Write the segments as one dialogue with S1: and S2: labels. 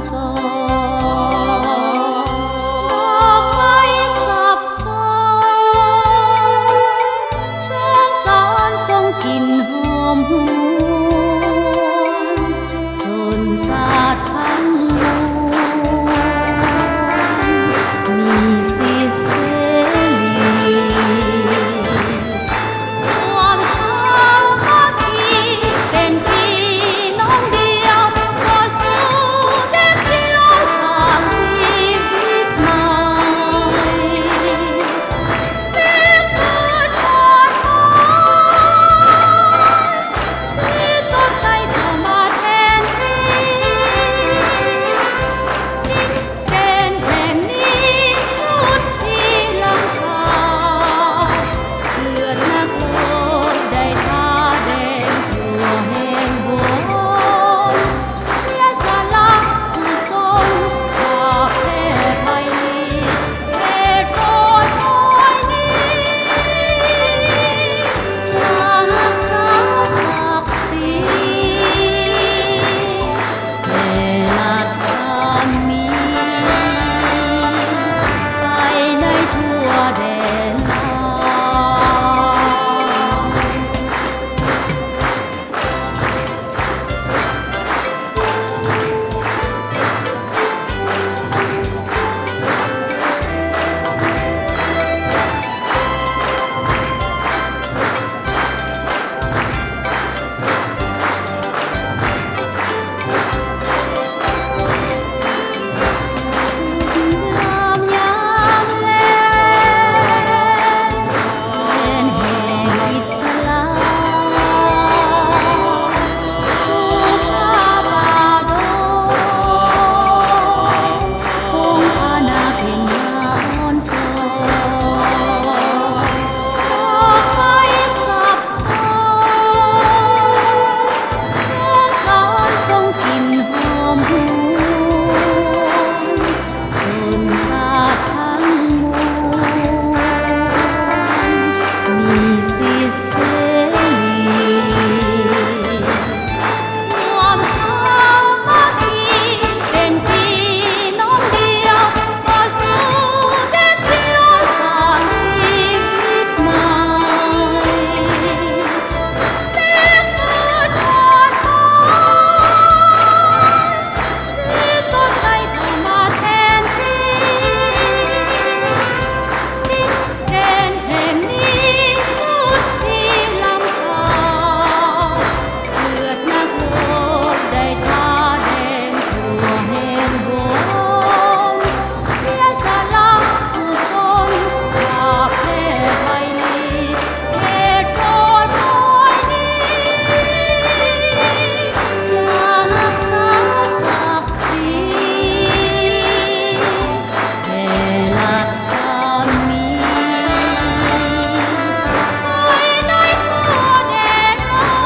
S1: สอกไฟสับสนแสนสอนทรงกลิ่นหอมหวนสนสาดทั้งมวลมีสิทธิ์เสรีความสามัคคีเป็นพี่น้องเดียวต่อสู้เด็ดเดียวสร้างชีวิตใหม่เด็กเกิดปลอดภัยสีสดใสเข้ามาแทนที่ดินแดนแห่งนี้สุดที่ลำคาเลือดนักรบได้ท่าแดงทั่วแห่งหนเสียสละสู่สงครามแพ้ภัยเหตุผลน้อยนี้จากเจ้าศักดิ์ศรีแต่ลักษมีไปในทั่วแดนลาวสุดงามยามแลงแห่งอิสลามผู้พาบาดงคงพานาเพ็ญมาอ่อนช้อยไฟสับสนแสนสอนทรงกลิ่นหอมหวนสนสาดทั้งมวลมีสิทธิ์เสรีความสามัคคีเป็นพี่น้องเดียวต่อสู้เด็ดเดียวสร้างชีวิตใหม่เด็กเกิดปลอดภัยสีสดใสเข้ามาแทนที่ดินแดนแห่งนี้สุดที่ลำคาเลือดนักรบได้ท่าแดงทั่วแห่งหนเสียสละสู่สงครามแพ้ภัยเหตุผลน้อยนี้จากเจ้าศักดิ์ศรีแต่ลักษมีไปในทั่วแดนลาว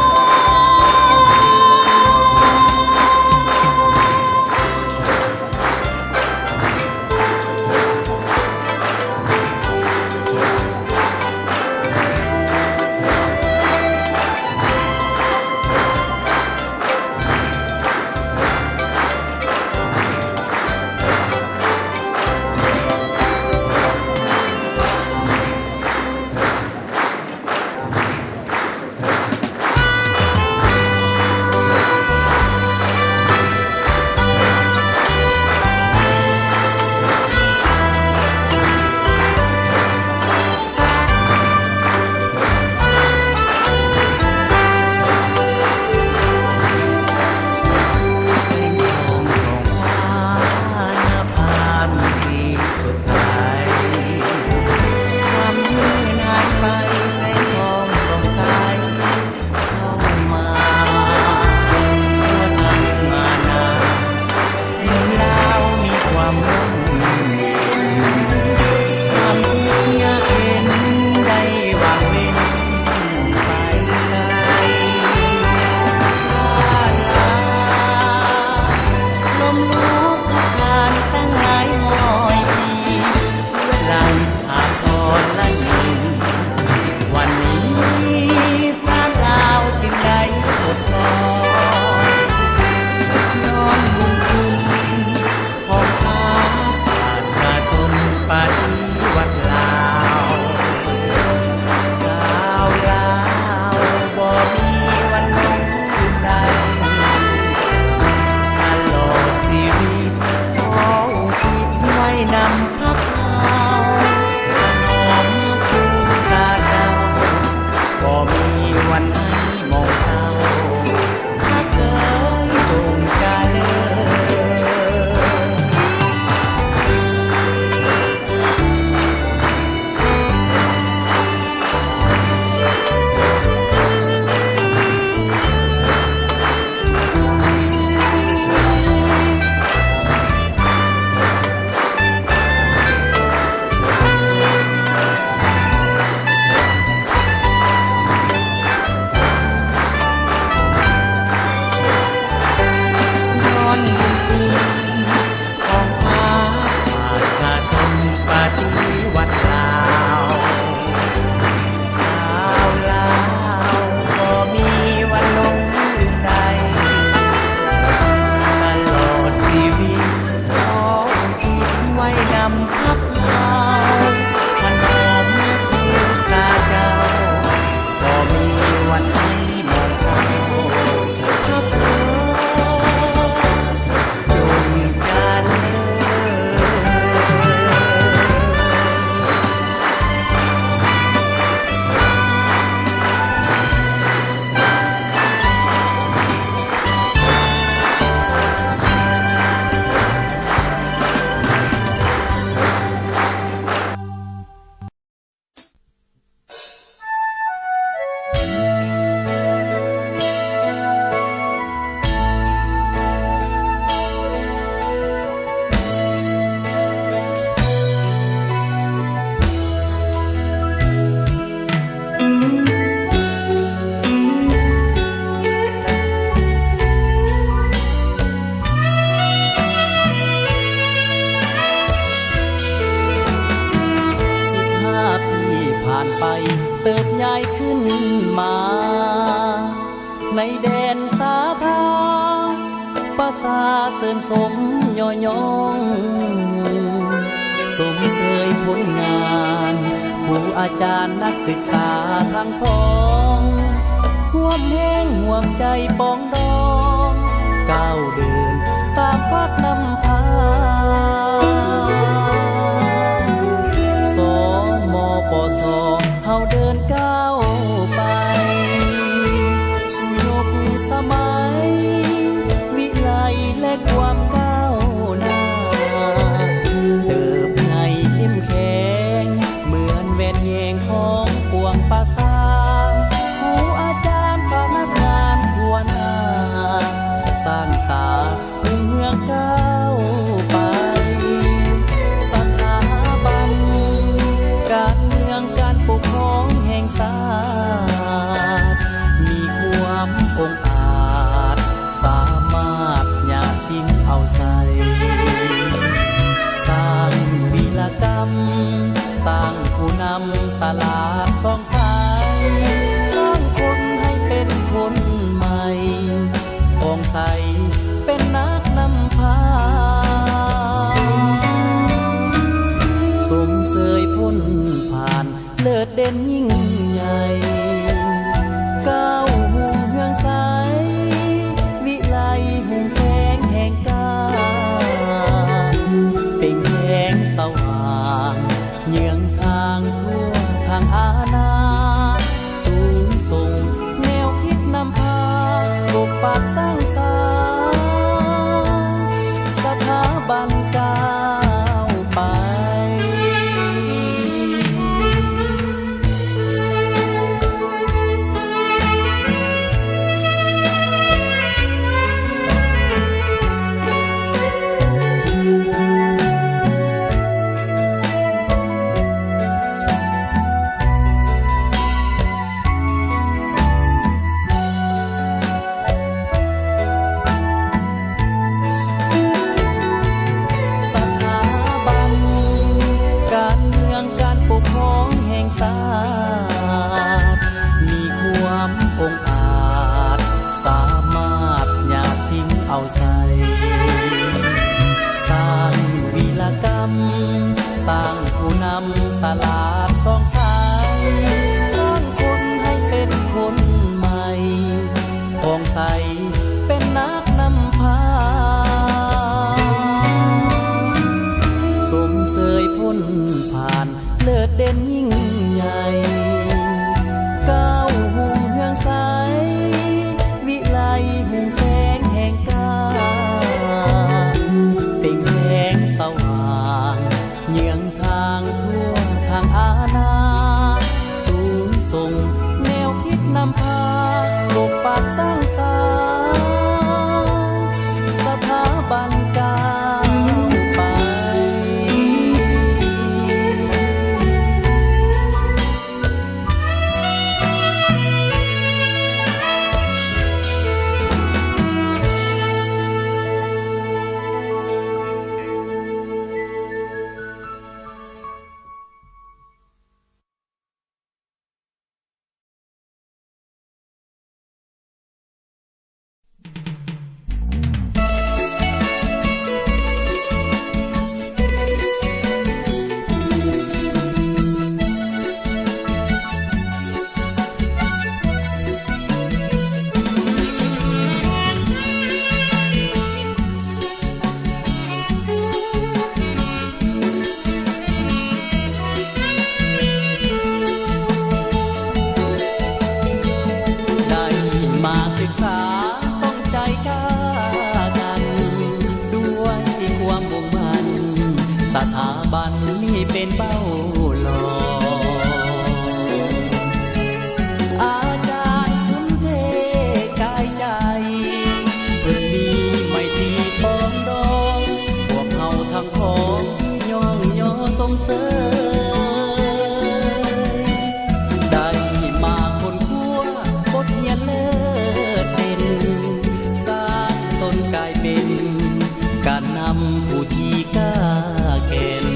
S2: ายขึ้นมาในแดนสาธาภาษาเสริญสมย่อยองสมเสยผลงานครูอาจารย์นักศึกษาทางพ้องห่วมแห้งห่วมใจปองดองก้าวเดินตามพักนำพาสมปสเฮาเดินก้าวไปสู่ยุคสมัยวิไลและความก้าวหน้าเติบใหญ่เข้มแข็งเหมือนแวดแยงของปวงประสาครูอาจารย์พนักงานทั่วหน้าสร้างสารุ่งเรืองก้าวไปสถาบันการเมืองการปกครองแห่งชาติมีความองอาจสามารถหยาดสิ้นเอาใส่สร้างวีรกรรมสร้างผู้นำสลาดสองสายสร้างคนให้เป็นคนใหม่ผ่องใสเป็นนักนำพาสมเสยพ้นผ่านเลิศเด่นยิ่งใหญ่ก้าวหุ่งเฮืองใสวิไลหุ่งแสงแห่งกาเปล่งแสงสว่างเยืองทางทั่วทางอาณาสูงส่งแนวคิดนำพาปกปักสร้างสรรค์สถาบันก้าวไปเอาใส่สร้างวีรกรรมสร้างผู้นำสลาดสองสายสร้างคนให้เป็นคนใหม่ผ่องใสเป็นนักนำพาสมเสยพ้นผ่านเลิศเด่นยิ่งใหญ่ก้าวหุ่งเฮืองใสวิไลหุ่งแสงแห่งกาเปล่งแสงสว่างเยืองทางทั่วทางอาณาสูงส่งแนวคิดนำพาปกปักสร้างสรรค์สถาบันก้าวไป เป็นเบ้าหลออาจารย์ทุ่มเทกายใจเพิ่นมีไม่ตีปองดองพวกเขาทั้งพ้องย่องย่อสมเสยได้มาคนคั่วบทเรียนเลิศเด่นสร้างตนกลายเป็นการนำผู้ที่กล้าแก่น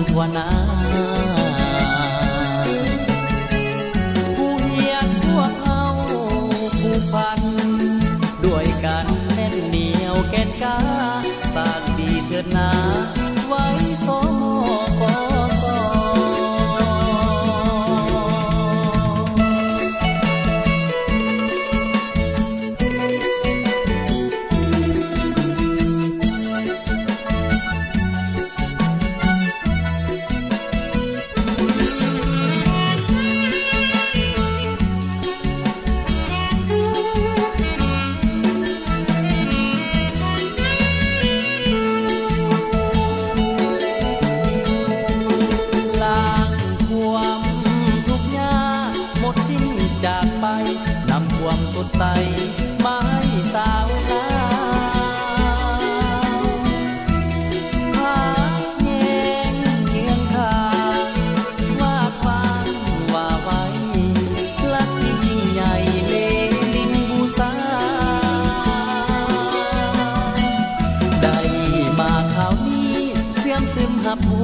S2: ทั่วหน้าผู้เฮียนพวกเราผู้พันด้วยกันแน่นเหนียวแก่นกาสร้างดีเถิดนาไว้สมกส ล้างความทุกข์ยากหมดสิ้นจากไปนำความสดใสมาให้สาวนาหาแยงเคียงข้างว่าความว่าไว้ลักที่ยิ่งใหญ่เลลินบูชาได้มาคราวนี้เสื่อมซึมหับหู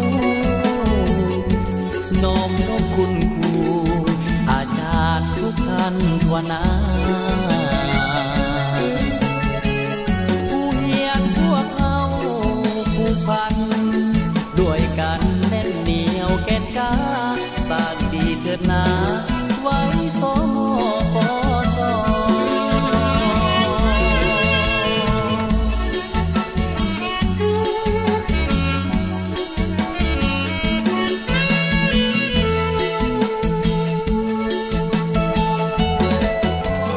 S2: น้อมนบคุณครูอาจารย์ทุกท่านทั่วหน้าผู้เฮียนพวกเราผู้พันด้วยกันแน่นเหนียวแก่นกาสร้างดีเถิดนาไว้สมกส
S1: ข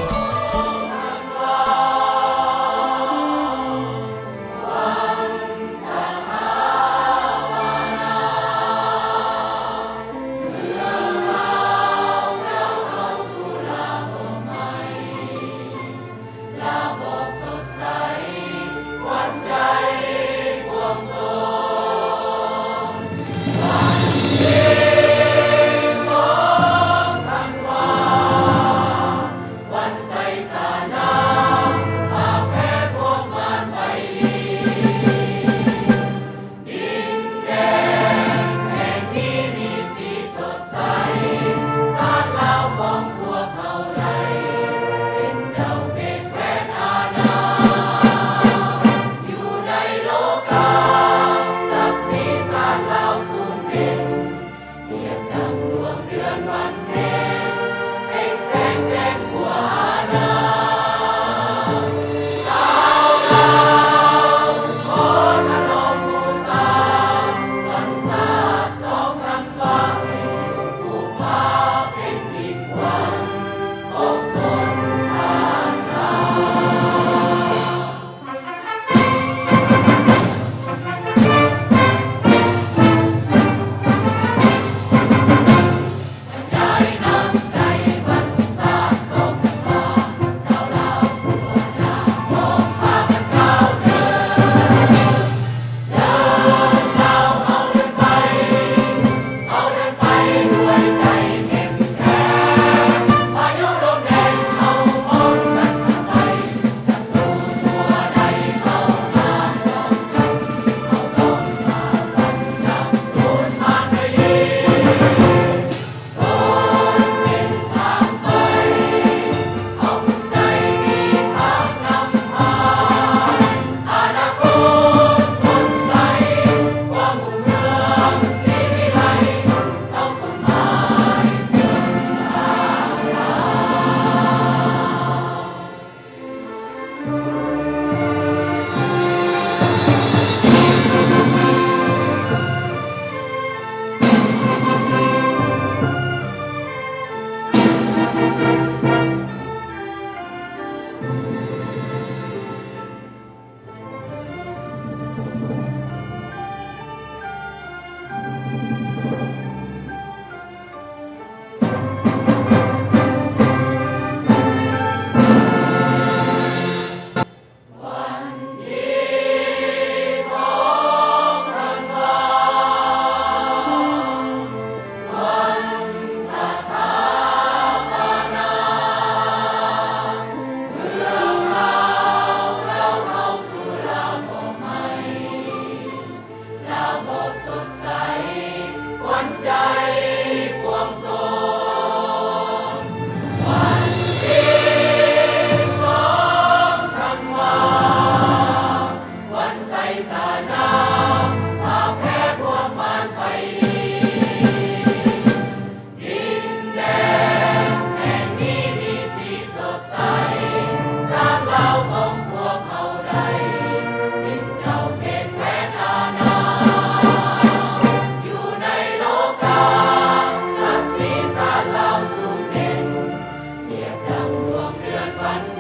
S2: ฝัน